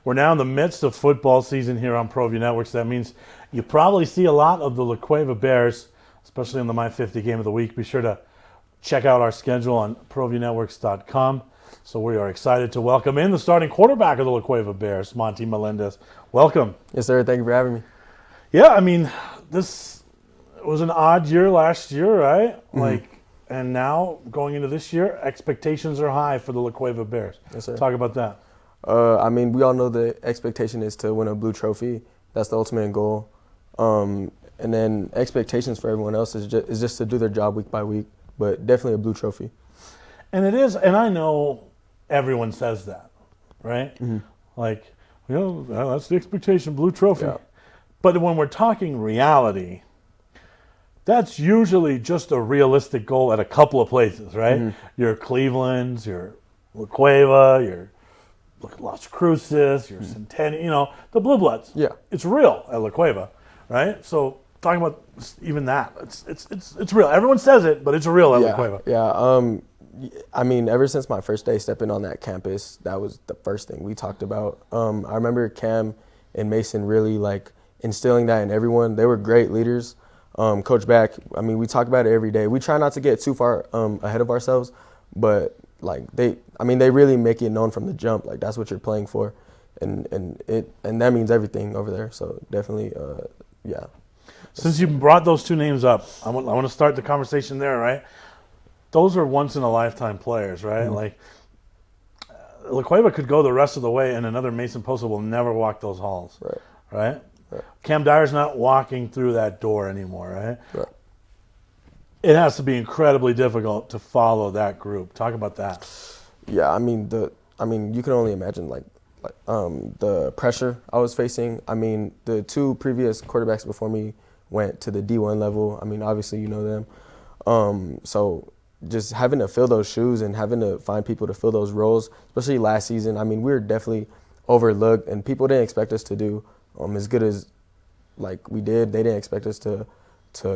We're now in the midst of football season here on ProView Networks. That means you probably see a lot of the Laqua Bears, especially in the My 50 Game of the Week. Be sure to check out our schedule on ProViewNetworks.com. So we are excited to welcome in the starting quarterback of the Laqua Bears, Monty Melendez. Welcome. Yes, sir. Thank you for having me. Yeah, I mean, this was an odd year last year, right? And now going into this year, expectations are high for the Laqua Bears. Yes, sir. Talk about that. I mean, we all know the expectation is to win a blue trophy. That's the ultimate goal. And then expectations for everyone else is just to do their job week by week, but definitely a blue trophy. And it is, and I know everyone says that, right? Mm-hmm. Like, that's the expectation, blue trophy. Yeah. But when we're talking reality, that's usually just a realistic goal at a couple of places, right? Mm-hmm. Your Cleveland's, your Laqua, your Las Cruces, your Centennial, the Blue Bloods. Yeah. It's real at Laqua, right? So talking about even that, it's real. Everyone says it, but it's real at Laqua. Yeah. I mean, ever since my first day stepping on that campus, that was the first thing we talked about. I remember Cam and Mason really instilling that in everyone. They were great leaders. Coach Back, I mean, we talk about it every day. We try not to get too far ahead of ourselves, but they really make it known from the jump. That's what you're playing for, and that means everything over there. So definitely, yeah. Since you brought those two names up, I want to start the conversation there, right? Those are once-in-a-lifetime players, right? Mm-hmm. Laqua could go the rest of the way, and another Mason Posa will never walk those halls, right? Cam Dyer's not walking through that door anymore, right? Right. It has to be incredibly difficult to follow that group. Talk about that. Yeah, I mean, you can only imagine the pressure I was facing. I mean, the two previous quarterbacks before me went to the D1 level. I mean, obviously you know them. So just having to fill those shoes and having to find people to fill those roles, especially last season. I mean, we were definitely overlooked, and people didn't expect us to do as good as we did. They didn't expect us to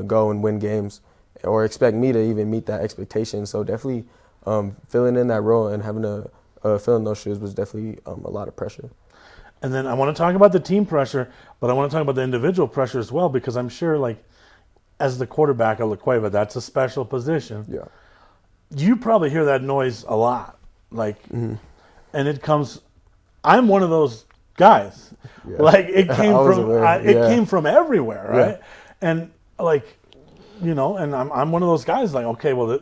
go and win games or expect me to even meet that expectation. So definitely filling in that role and having to fill in those shoes was definitely a lot of pressure. And then I want to talk about the team pressure, but I want to talk about the individual pressure as well, because I'm sure as the quarterback at Laqua, that's a special position. Yeah. You probably hear that noise a lot. And it comes, I'm one of those guys. Yeah. It came from everywhere, right? Yeah. And and I'm one of those guys okay, well,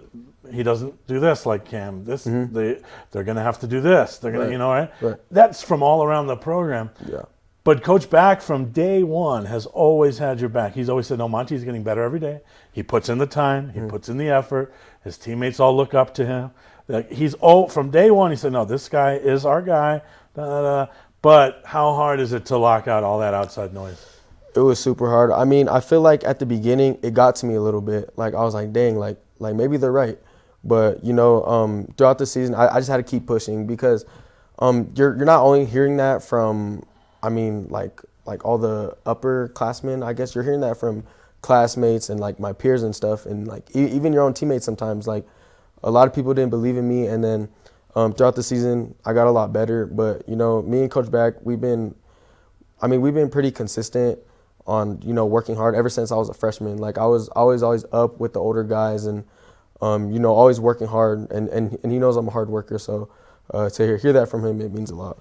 he doesn't do this like Cam. They're going to have to do this. They're going to, right? That's from all around the program. Yeah. But Coach Back from day one has always had your back. He's always said, no, Monty's getting better every day. He puts in the time. He puts in the effort. His teammates all look up to him. From day one, he said, no, this guy is our guy. Da, da, da. But how hard is it to lock out all that outside noise? It was super hard. I mean, I feel like at the beginning, it got to me a little bit. I was like, dang, maybe they're right. But, throughout the season, I just had to keep pushing because you're not only hearing that from, all the upperclassmen, I guess. You're hearing that from classmates and, my peers and stuff. And, even your own teammates sometimes. A lot of people didn't believe in me. And then throughout the season, I got a lot better. But, me and Coach Back, we've been pretty consistent on, working hard ever since I was a freshman. I was always up with the older guys and, always working hard. And he knows I'm a hard worker. So to hear that from him, it means a lot.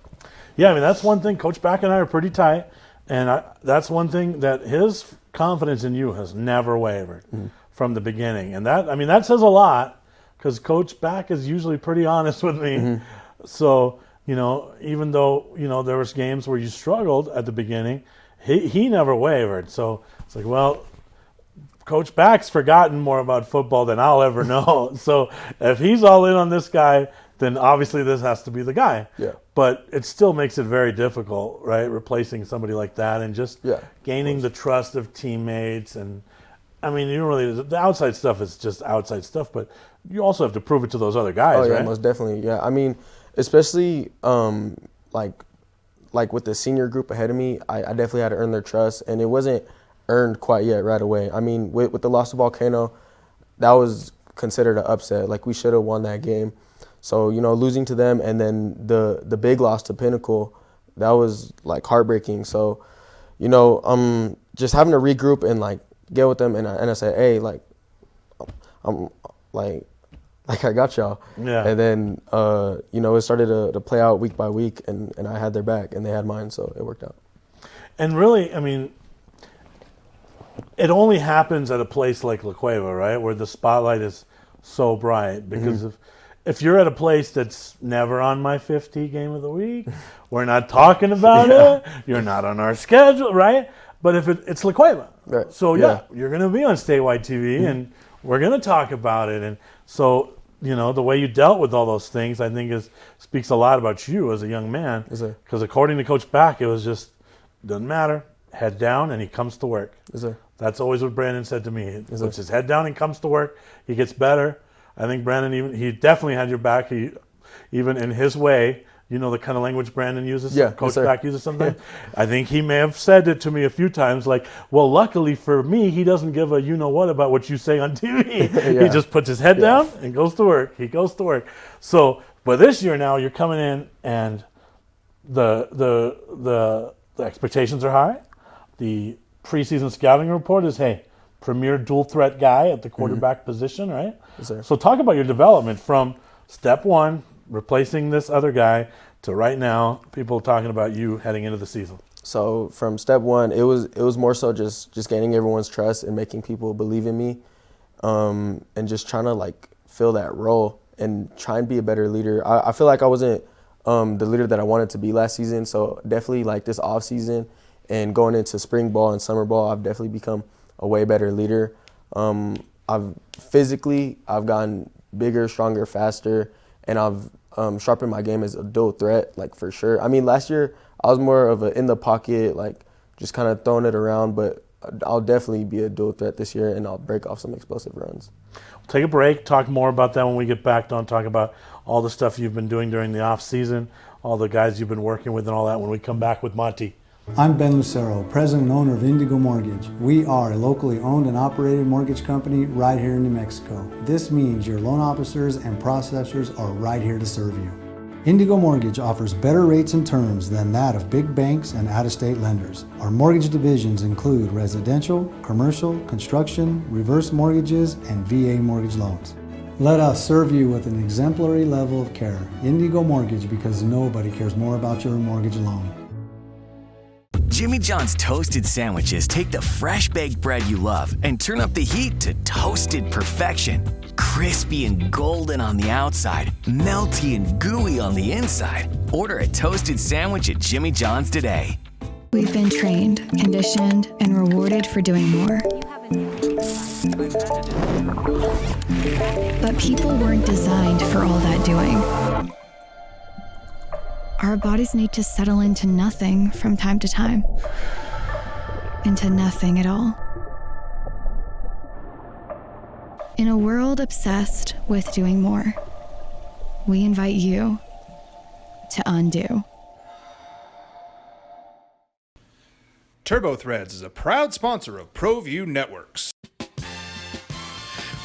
Yeah, that's one thing. Coach Back and I are pretty tight. And that's one thing that his confidence in you has never wavered from the beginning. And that says a lot because Coach Back is usually pretty honest with me. So, even though, there was games where you struggled at the beginning, he never wavered. So it's well, Coach Back's forgotten more about football than I'll ever know. So if he's all in on this guy, then obviously this has to be the guy. Yeah. But it still makes it very difficult, right? Replacing somebody like that and just gaining the trust of teammates. And the outside stuff is just outside stuff, but you also have to prove it to those other guys, right? Right? Most definitely. Yeah. Especially with the senior group ahead of me, I definitely had to earn their trust, and it wasn't earned quite yet right away. With the loss to Volcano, that was considered an upset. We should have won that game. So, losing to them and then the big loss to Pinnacle, that was like heartbreaking. So, you know, just having to regroup and like get with them, and I said, hey, like, I'm like I got y'all. Yeah. And then, you know, it started to play out week by week, and I had their back, and they had mine, so it worked out. And really, I mean, it only happens at a place like Laqua, right, where the spotlight is so bright. Because if you're at a place that's never on my 50 game of the week, we're not talking about it. You're not on our schedule, right? But if it's Laqua, Right. so you're going to be on statewide TV, and we're going to talk about it. And so, you know, the way you dealt with all those things, I think, speaks a lot about you as a young man. Because according to Coach Back, it was just, doesn't matter, head down, and he comes to work. That's always what Brandon said to me. He puts his head down and comes to work. He gets better. I think Brandon he definitely had your back. He, even in his way, you know the kind of language Brandon uses, Coach Back uses sometimes. I think he may have said it to me a few times, like, well, luckily for me, he doesn't give a you-know-what about what you say on TV. He just puts his head down and goes to work. He goes to work. So, but this year now, you're coming in, and the expectations are high. The preseason scouting report is, hey, premier dual threat guy at the quarterback position, right? So talk about your development from step one, replacing this other guy, to right now, people talking about you heading into the season. So from step one, it was more so just gaining everyone's trust and making people believe in me, and just trying to like fill that role and try and be a better leader. I feel like I wasn't the leader that I wanted to be last season, so definitely like this off season and going into spring ball and summer ball, I've definitely become a way better leader. I've gotten bigger, stronger, faster, and I've sharpened my game as a dual threat, like for sure. I mean, last year I was more of a in the pocket, like just kind of throwing it around, but I'll definitely be a dual threat this year, and I'll break off some explosive runs. We'll take a break, talk more about that when we get back. Don't talk about all the stuff you've been doing during the off season, all the guys you've been working with and all that when we come back with Monty. I'm Ben Lucero, president and owner of Indigo Mortgage. We are a locally owned and operated mortgage company right here in New Mexico. This means your loan officers and processors are right here to serve you. Indigo Mortgage offers better rates and terms than that of big banks and out-of-state lenders. Our mortgage divisions include residential, commercial, construction, reverse mortgages, and VA mortgage loans. Let us serve you with an exemplary level of care. Indigo Mortgage, because nobody cares more about your mortgage loan. Jimmy John's toasted sandwiches take the fresh baked bread you love and turn up the heat to toasted perfection. Crispy and golden on the outside, melty and gooey on the inside. Order a toasted sandwich at Jimmy John's today. We've been trained, conditioned, and rewarded for doing more. But people weren't designed for all that doing. Our bodies need to settle into nothing from time to time. Into nothing at all. In a world obsessed with doing more, we invite you to undo. TurboThreads is a proud sponsor of ProView Networks.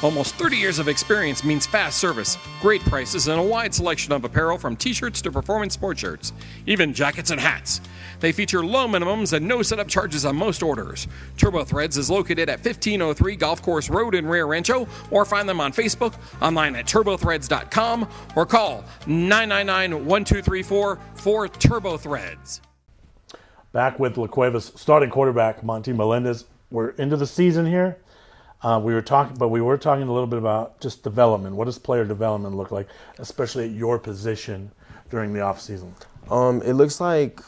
Almost 30 years of experience means fast service, great prices, and a wide selection of apparel from t-shirts to performance sports shirts, even jackets and hats. They feature low minimums and no setup charges on most orders. TurboThreads is located at 1503 Golf Course Road in Rio Rancho, or find them on Facebook, online at turbothreads.com, or call 999-1234 for TurboThreads. Back with Laqua's starting quarterback, Monty Melendez. We're into the season here. We were talking a little bit about just development. What does player development look like, especially at your position during the offseason? It looks like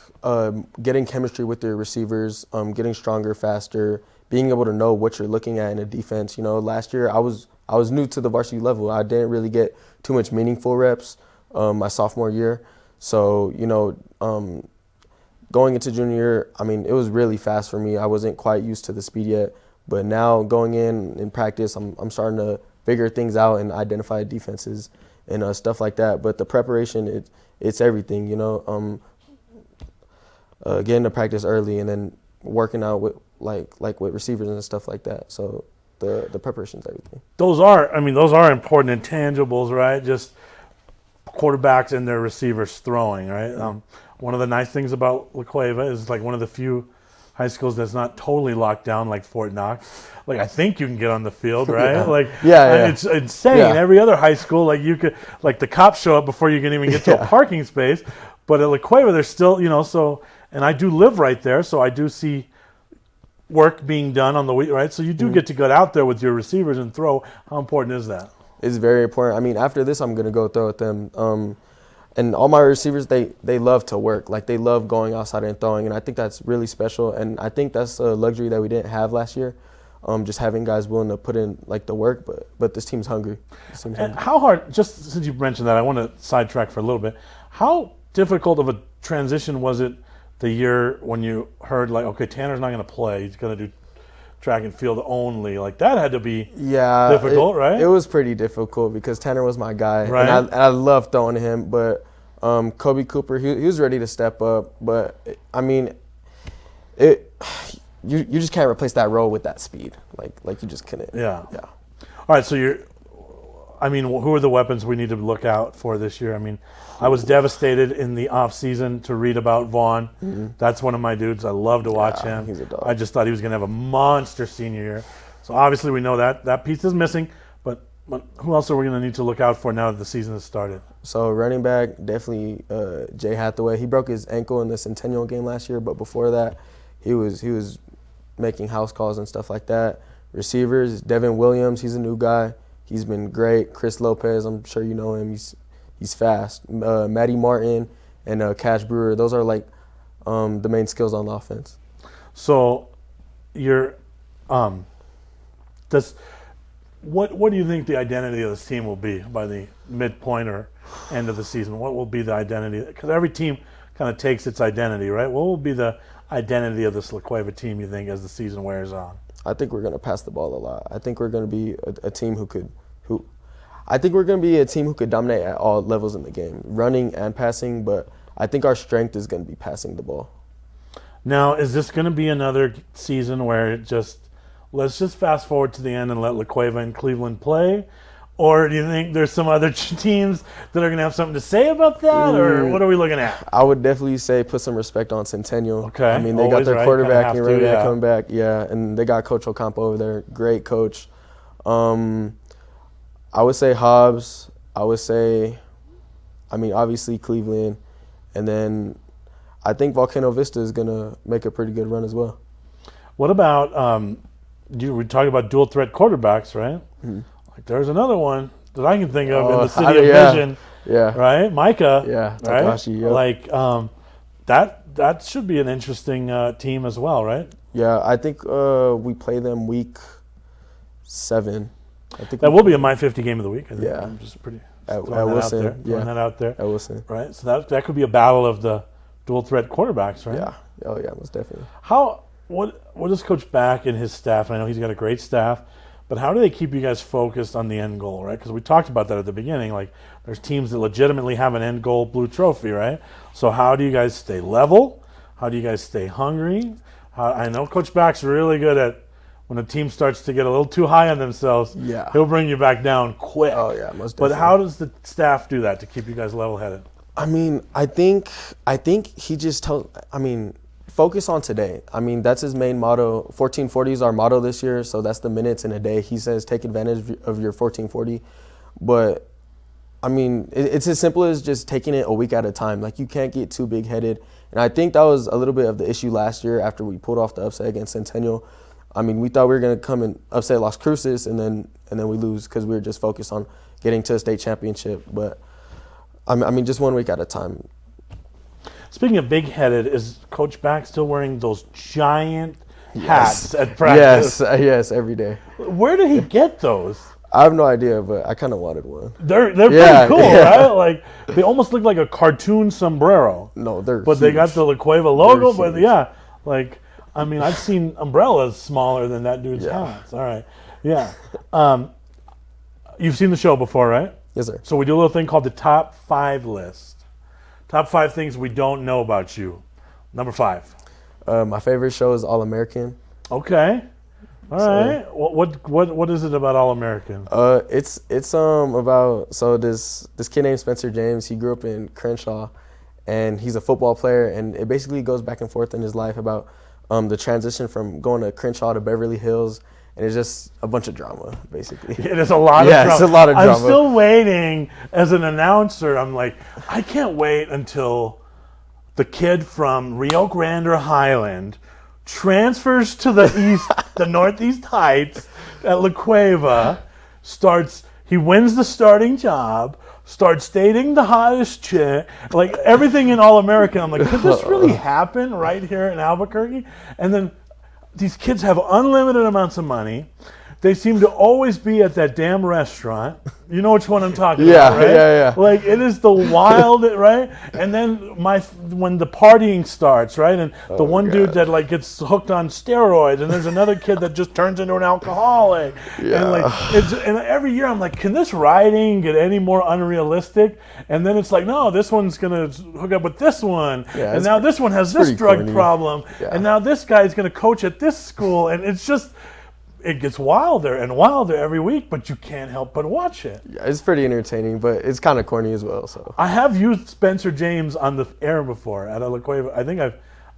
getting chemistry with your receivers, getting stronger, faster, being able to know what you're looking at in a defense. You know, last year I was new to the varsity level. I didn't really get too much meaningful reps my sophomore year. So, you know, going into junior year, I mean, it was really fast for me. I wasn't quite used to the speed yet. But now going in practice, I'm starting to figure things out and identify defenses and stuff like that. But the preparation, it's everything, you know. Getting to practice early and then working out with like with receivers and stuff like that. So the preparation is everything. Those are important intangibles, right? Just quarterbacks and their receivers throwing, right? one of the nice things about Laqua is like one of the few high schools that's not totally locked down like Fort Knox. Like I think you can get on the field, right? Like it's insane. Yeah. Every other high school, like you could, like the cops show up before you can even get to a parking space. But at Laqua, there's still, so, and I do live right there, so I do see work being done on the week, right? So you do get to get out there with your receivers and throw. How important is that? It's very important. I mean, after this, I'm gonna go throw at them. And all my receivers, they love to work. Like, they love going outside and throwing, and I think that's really special. And I think that's a luxury that we didn't have last year, just having guys willing to put in, like, the work. But this team's hungry. And how hard, just since you mentioned that, I want to sidetrack for a little bit. How difficult of a transition was it the year when you heard, like, okay, Tanner's not going to play. He's going to do track and field only? Like, that had to be difficult, right? It was pretty difficult because Tanner was my guy, right? And I loved throwing to him. But Kobe Cooper, he was ready to step up. But I mean, you just can't replace that role with that speed. Like you just couldn't. Yeah. All right, so who are the weapons we need to look out for this year? I mean, I was devastated in the offseason to read about Vaughn. Mm-hmm. That's one of my dudes. I love to watch him. He's a dog. I just thought he was going to have a monster senior year. So obviously we know that piece is missing. But who else are we going to need to look out for now that the season has started? So running back, definitely Jay Hathaway. He broke his ankle in the Centennial game last year, but before that, he was making house calls and stuff like that. Receivers, Devin Williams, he's a new guy. He's been great. Chris Lopez, I'm sure you know him. He's fast. Matty Martin and Cash Brewer, those are like the main skills on the offense. So you're what do you think the identity of this team will be by the midpoint or end of the season? What will be the identity? Because every team kind of takes its identity, right? What will be the identity of this Laqua team, you think, as the season wears on? I think we're going to pass the ball a lot. I think we're going to be a team who could dominate at all levels in the game, running and passing, but I think our strength is going to be passing the ball. Now, is this going to be another season where let's just fast forward to the end and let Laqua and Cleveland play? Or do you think there's some other teams that are going to have something to say about that? Or what are we looking at? I would definitely say put some respect on Centennial. Okay. I mean, they got their quarterback and running back coming back. Yeah, and they got Coach Ocampo over there. Great coach. I would say Hobbs. I would say, obviously Cleveland. And then I think Volcano Vista is going to make a pretty good run as well. What about, we talk about dual threat quarterbacks, right? Mm-hmm. Like there's another one that I can think of in the city of Vision. Yeah. Right? Micah. Yeah. Right? Takashi, yep. Like, that should be an interesting team as well, right? Yeah, I think we play them week 7. I think that will be a My 50 game of the week. I think. Yeah. I'm just throwing that out there. At Wilson. Right? So that could be a battle of the dual threat quarterbacks, right? Yeah. Oh, yeah, most definitely. What does Coach Back and his staff, I know he's got a great staff, but how do they keep you guys focused on the end goal, right? Because we talked about that at the beginning. Like, there's teams that legitimately have an end goal blue trophy, right? So how do you guys stay level? How do you guys stay hungry? I know Coach Back's really good at when a team starts to get a little too high on themselves, he'll bring you back down quick. Oh, yeah, most definitely. But how does the staff do that to keep you guys level-headed? I think he just tells, focus on today. That's his main motto. 1440 is our motto this year, so that's the minutes in a day. He says take advantage of your 1440. But, it's as simple as just taking it a week at a time. Like, you can't get too big-headed. And I think that was a little bit of the issue last year after we pulled off the upset against Centennial. We thought we were going to come and upset Las Cruces, and then we lose because we were just focused on getting to a state championship. But, just 1 week at a time. Speaking of big-headed, is Coach Back still wearing those giant hats at practice? Yes, every day. Where did he get those? I have no idea, but I kind of wanted one. They're pretty cool, right? Like, they almost look like a cartoon sombrero. No, they're But huge. They got the Laqua logo, but yeah. Like, I've seen umbrellas smaller than that dude's hats. All right. Yeah. You've seen the show before, right? Yes, sir. So we do a little thing called the Top 5 list. Top 5 things we don't know about you. Number 5. My favorite show is All American. Okay. All right. What is it about All American? It's about this kid named Spencer James. He grew up in Crenshaw, and he's a football player, and it basically goes back and forth in his life about the transition from going to Crenshaw to Beverly Hills, and it's just a bunch of drama, basically. It is a lot of drama. Yeah, it's a lot of drama. I'm still waiting as an announcer. I'm like, I can't wait until the kid from Rio Grande or Highland transfers to the Northeast Heights at Laqua, he wins the starting job, starts dating the hottest chick, like everything in All-American. I'm like, could this really happen right here in Albuquerque? And then these kids have unlimited amounts of money. They seem to always be at that damn restaurant. You know which one I'm talking about, right? Yeah. Like, it is the wild, right? And then when the partying starts, right? And the one dude that like gets hooked on steroids, and there's another kid that just turns into an alcoholic. Yeah. And like, and every year I'm like, can this writing get any more unrealistic? And then it's like, no, this one's gonna hook up with this one, and now this one has this drug corny. problem, and now this guy's gonna coach at this school, and it's just. It gets wilder and wilder every week, but you can't help but watch it. Yeah, it's pretty entertaining, but it's kind of corny as well. So I have used Spencer James on the air before at a Laqua. I think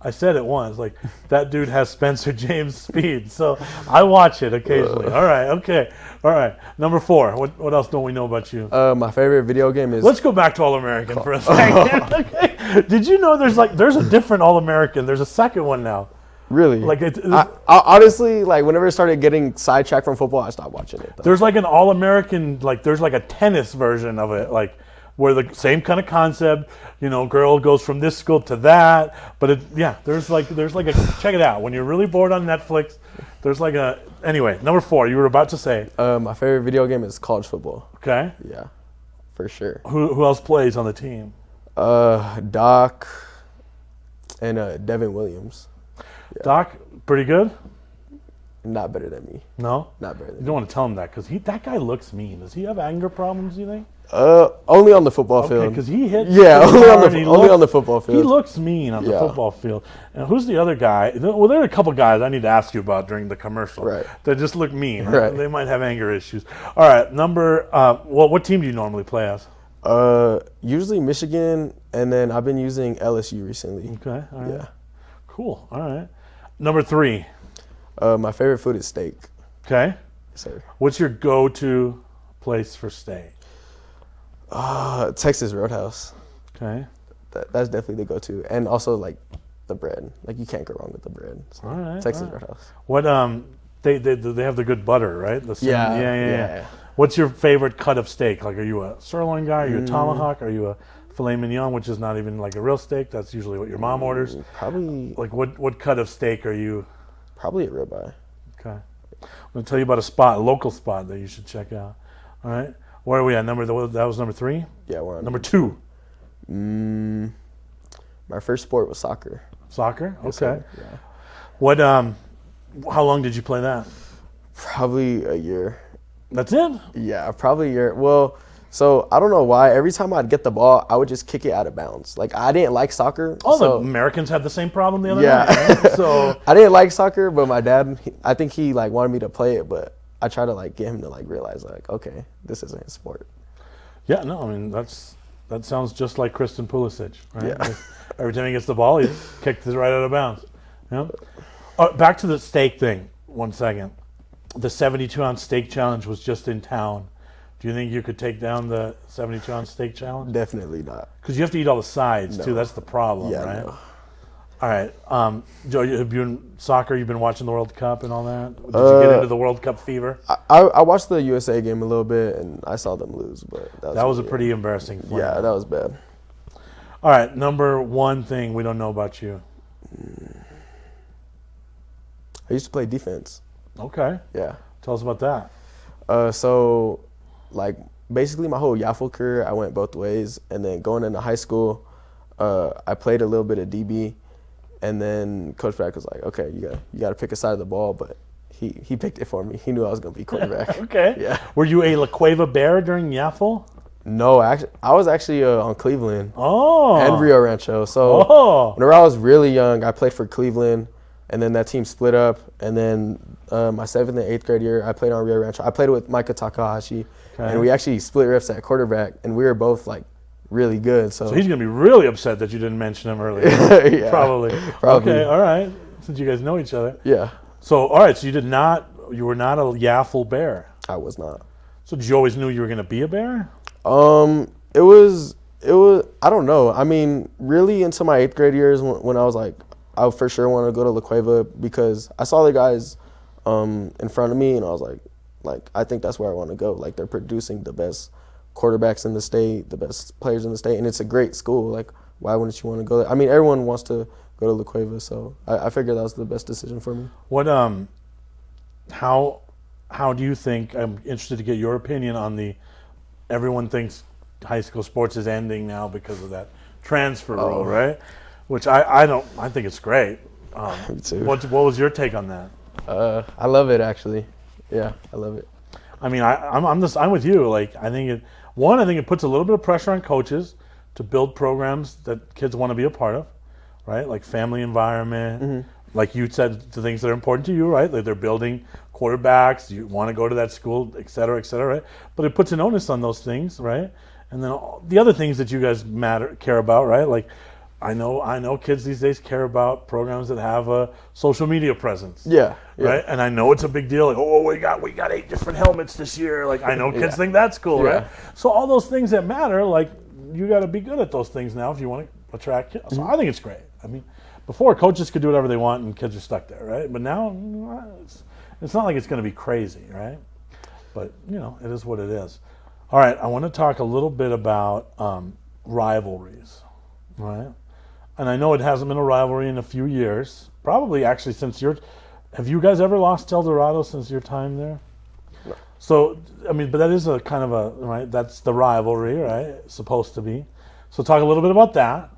I said it once. Like, that dude has Spencer James speed, so I watch it occasionally. All right, okay, all right. Number 4. What else don't we know about you? my favorite video game is. Let's go back to All-American for a second. Okay. Did you know there's a different All-American? There's a second one now. Really? Like I honestly, like, whenever it started getting sidetracked from football, I stopped watching it. Though. There's like an All-American, like there's like a tennis version of it, like where the same kind of concept, girl goes from this school to that, but there's like a, check it out. When you're really bored on Netflix, there's like a, anyway, number 4, you were about to say. My favorite video game is college football. Okay. Yeah, for sure. Who else plays on the team? Doc and Devin Williams. Yeah. Doc, pretty good? Not better than me. No? Not better than You don't want to tell him that, because that guy looks mean. Does he have anger problems, do you think? Only on the football field. Okay, because he hits. Yeah, only on the football field. He looks mean on the football field. And who's the other guy? Well, there are a couple guys I need to ask you about during the commercial. Right. That just look mean. Right. They might have anger issues. All right, what team do you normally play as? Usually Michigan, and then I've been using LSU recently. Okay, all right. Yeah. Cool, all right. Number 3. My favorite food is steak. Okay. Yes, sir. What's your go-to place for steak? Texas Roadhouse. Okay. That's definitely the go-to, and also like the bread. Like, you can't go wrong with the bread. So, all right. Texas all right. Roadhouse. What they have the good butter, right? Yeah. What's your favorite cut of steak? Like, are you a sirloin guy? Are you a tomahawk? Are you a filet mignon, which is not even like a real steak? That's usually what your mom orders. Probably. Like, what cut of steak are you? Probably a ribeye. Okay. I'm going to tell you about a local spot that you should check out. All right. Where are we at? That was number 3? Yeah, we're on number 2. My first sport was soccer. Soccer? Okay. Yes, sir. Yeah. What? How long did you play that? Probably a year. That's it? Yeah, probably a year. Well, so I don't know why. Every time I'd get the ball, I would just kick it out of bounds. Like, I didn't like soccer. The Americans had the same problem the other night. Right? So I didn't like soccer, but my dad, I think he like wanted me to play it, but I tried to like get him to like realize like, okay, this isn't his sport. Yeah, no, I mean that sounds just like Kristen Pulisic, right? Yeah. Every time he gets the ball, he kicks it right out of bounds. Yeah. Back to the steak thing. 1 second. The 72-ounce steak challenge was just in town. Do you think you could take down the 72-ounce steak challenge? Definitely not. Because you have to eat all the sides too. That's the problem, Yeah, right? no. All right, Joe, have you in soccer? You've been watching the World Cup and all that. Did you get into the World Cup fever? I watched the USA game a little bit, and I saw them lose, but that was a pretty embarrassing fling. Yeah, that was bad. All right, number 1 thing we don't know about you. I used to play defense. Okay. Yeah. Tell us about that. So, like, basically my whole Yaffle career, I went both ways. And then going into high school, I played a little bit of DB. And then Coach Brack was like, okay, you got to pick a side of the ball. But he picked it for me. He knew I was going to be quarterback. Okay. Yeah. Were you a Laqua Bear during Yaffle? No, actually, I was actually on Cleveland. Oh. And Rio Rancho. So whenever I was really young, I played for Cleveland. And then that team split up. And then my 7th and 8th grade year, I played on Rio Rancho. I played with Micah Takahashi. Okay. And we actually split reps at quarterback. And we were both like really good. So he's going to be really upset that you didn't mention him earlier. Yeah, probably. Okay, all right. Since you guys know each other. Yeah. So, all right, so you were not a Yaffle Bear. I was not. So did you always knew you were going to be a Bear? It was, I don't know. I mean, really into my 8th grade years when I was like, I for sure want to go to Laqua because I saw the guys in front of me and I was like, I think that's where I want to go. Like, they're producing the best quarterbacks in the state, the best players in the state, and it's a great school. Like, why wouldn't you want to go there? I mean, everyone wants to go to Laqua, so I figured that was the best decision for me. What how do you think, I'm interested to get your opinion on everyone thinks high school sports is ending now because of that transfer rule, right? Which I think it's great. Me too. What was your take on that? I love it, actually. Yeah, I love it. I mean, I'm with you. Like, I think it puts a little bit of pressure on coaches to build programs that kids want to be a part of, right? Like family environment, like you said, the things that are important to you, right? Like they're building quarterbacks, you want to go to that school, et cetera, right? But it puts an onus on those things, right? And then the other things that you guys care about, right? Like, I know kids these days care about programs that have a social media presence. Yeah. Right? And I know it's a big deal. Like, oh, we got 8 different helmets this year. Like, I know kids think that's cool, right? So all those things that matter, like, you got to be good at those things now if you want to attract kids. So I think it's great. I mean, before coaches could do whatever they want and kids are stuck there, right? But now it's not like it's going to be crazy, right? But, it is what it is. All right, I want to talk a little bit about rivalries, right? And I know it hasn't been a rivalry in a few years. Probably actually since have you guys ever lost to El Dorado since your time there? No. So, I mean, but that is a kind of right, that's the rivalry, right? It's supposed to be. So talk a little bit about that.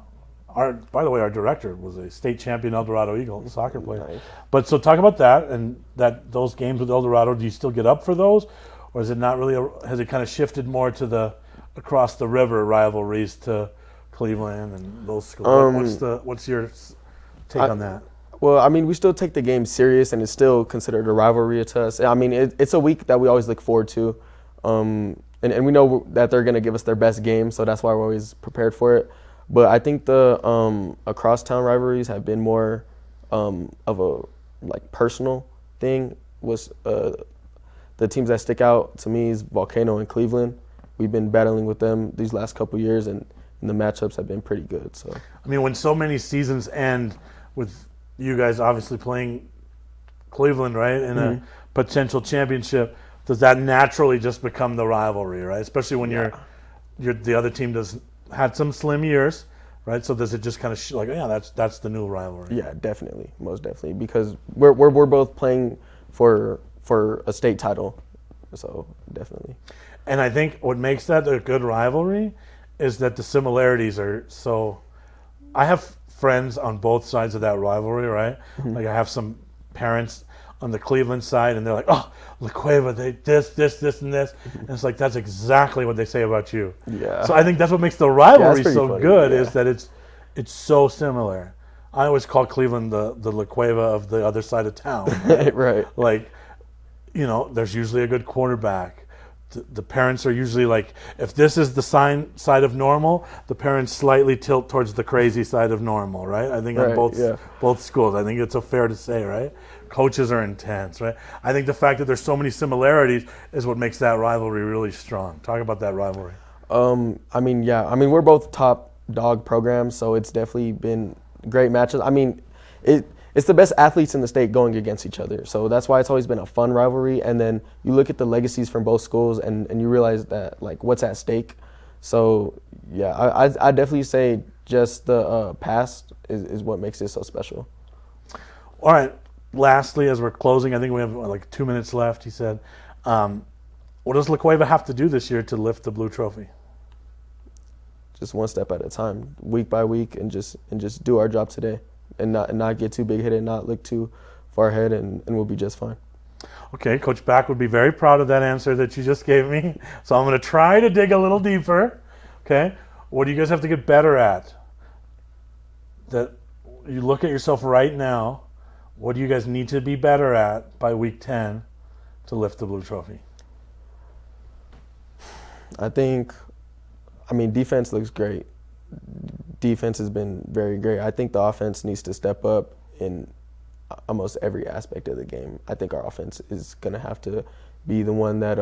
By the way, our director was a state champion El Dorado Eagle soccer player. Nice. But so talk about that and those games with El Dorado, do you still get up for those? Or is it not really, has it kind of shifted more to the across the river rivalries to Cleveland and those schools? What's your take on that? Well, I mean, we still take the game serious, and it's still considered a rivalry to us. I mean, it's a week that we always look forward to, and we know that they're going to give us their best game, so that's why we're always prepared for it. But I think the across-town rivalries have been more of a personal thing. Was the teams that stick out to me is Volcano and Cleveland. We've been battling with them these last couple of years, and the matchups have been pretty good. So I mean, when so many seasons end with you guys obviously playing Cleveland, right, in a potential championship, does that naturally just become the rivalry, right? Especially when you're the other team had some slim years, right? So does it just kind of that's the new rivalry? Yeah, definitely, most definitely, because we're both playing for a state title, so definitely. And I think what makes that a good rivalry is that the similarities are so. I have friends on both sides of that rivalry, right? Like I have some parents on the Cleveland side, and they're like, "Oh, Laqua, they this, and this," and it's like that's exactly what they say about you. Yeah. So I think that's what makes the rivalry so funny. good Yeah. is that it's so similar. I always call Cleveland the Laqua of the other side of town. Right? Right. Like, there's usually a good quarterback. The parents are usually like, if this is the side of normal, the parents slightly tilt towards the crazy side of normal, right? I think on both schools. I think it's fair to say, right? Coaches are intense, right? I think the fact that there's so many similarities is what makes that rivalry really strong. Talk about that rivalry. I mean, we're both top dog programs, so it's definitely been great matches. I mean, it's the best athletes in the state going against each other. So that's why it's always been a fun rivalry. And then you look at the legacies from both schools and you realize that, like, what's at stake. So, yeah, I definitely say just the past is what makes it so special. All right. Lastly, as we're closing, I think we have like 2 minutes left, he said. What does Laqua have to do this year to lift the Blue Trophy? Just one step at a time, week by week, and just do our job today. And not get too big headed, not look too far ahead, and we'll be just fine. Okay, Coach Back would be very proud of that answer that you just gave me. So I'm going to try to dig a little deeper. Okay, what do you guys have to get better at? That you look at yourself right now. What do you guys need to be better at by week 10 to lift the Blue Trophy? I think I mean, defense looks great. Defense has been very great. I think the offense needs to step up in almost every aspect of the game. I think our offense is going to have to be the one that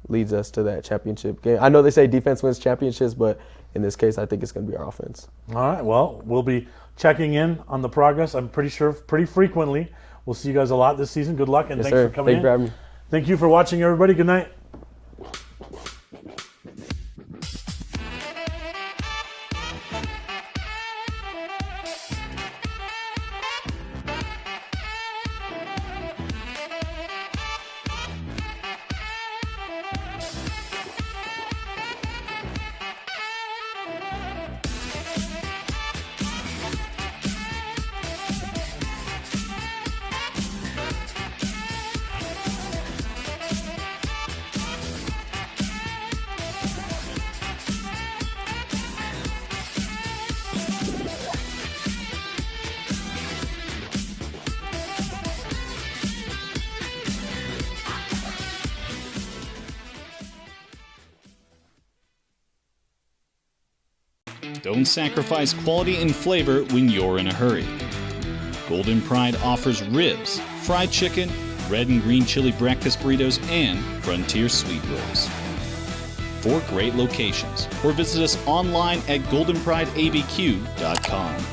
leads us to that championship game. I know they say defense wins championships, but in this case, I think it's going to be our offense. All right, well, we'll be checking in on the progress, I'm pretty sure, pretty frequently. We'll see you guys a lot this season. Good luck, and Yes, thanks sir. for coming Thank you for having me. Thank you for watching, everybody. Good night. Don't sacrifice quality and flavor when you're in a hurry. Golden Pride offers ribs, fried chicken, red and green chili breakfast burritos, and Frontier sweet rolls. 4 great locations, or visit us online at goldenprideabq.com.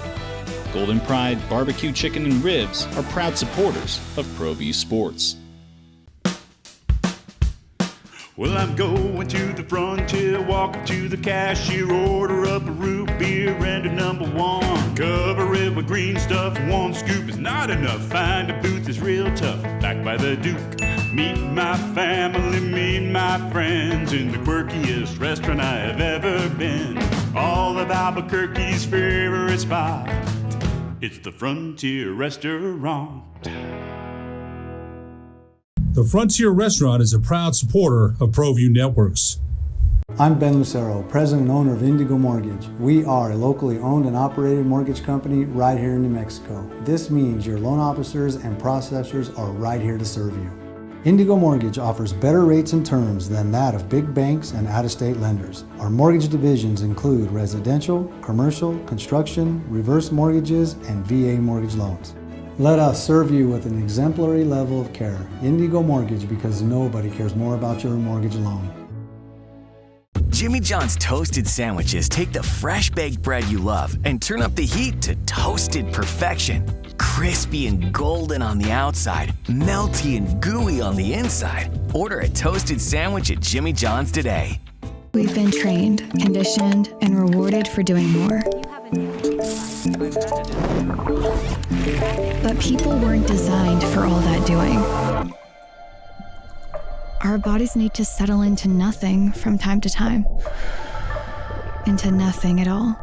Golden Pride Barbecue Chicken and Ribs are proud supporters of ProView Sports. Well, I'm going to the frontier, walking to the cashier, order up a root beer and a number 1. Cover it with green stuff, 1 scoop is not enough. Find a booth is real tough, back by the Duke. Meet my family, meet my friends in the quirkiest restaurant I have ever been. All of Albuquerque's favorite spot, it's the Frontier Restaurant. The Frontier Restaurant is a proud supporter of ProView Networks. I'm Ben Lucero, president and owner of Indigo Mortgage. We are a locally owned and operated mortgage company right here in New Mexico. This means your loan officers and processors are right here to serve you. Indigo Mortgage offers better rates and terms than that of big banks and out-of-state lenders. Our mortgage divisions include residential, commercial, construction, reverse mortgages, and VA mortgage loans. Let us serve you with an exemplary level of care. Indigo Mortgage, because nobody cares more about your mortgage loan. Jimmy John's toasted sandwiches take the fresh baked bread you love and turn up the heat to toasted perfection. Crispy and golden on the outside, melty and gooey on the inside. Order a toasted sandwich at Jimmy John's today. We've been trained, conditioned, and rewarded for doing more. But people weren't designed for all that doing. Our bodies need to settle into nothing from time to time. Into nothing at all.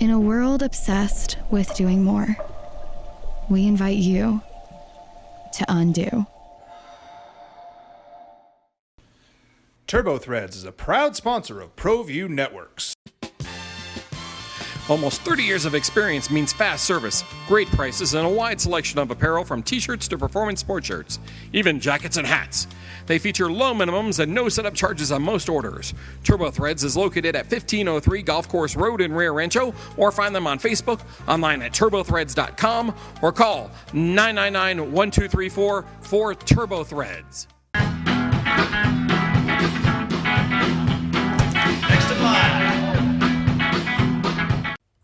In a world obsessed with doing more, we invite you to undo. Turbo Threads is a proud sponsor of ProView Networks. Almost 30 years of experience means fast service, great prices, and a wide selection of apparel from t-shirts to performance sport shirts, even jackets and hats. They feature low minimums and no setup charges on most orders. Turbo Threads is located at 1503 Golf Course Road in Rio Rancho, or find them on Facebook, online at turbothreads.com, or call 999-1234 for Turbo Threads. Next in line.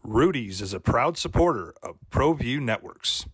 Rudy's is a proud supporter of ProView Networks.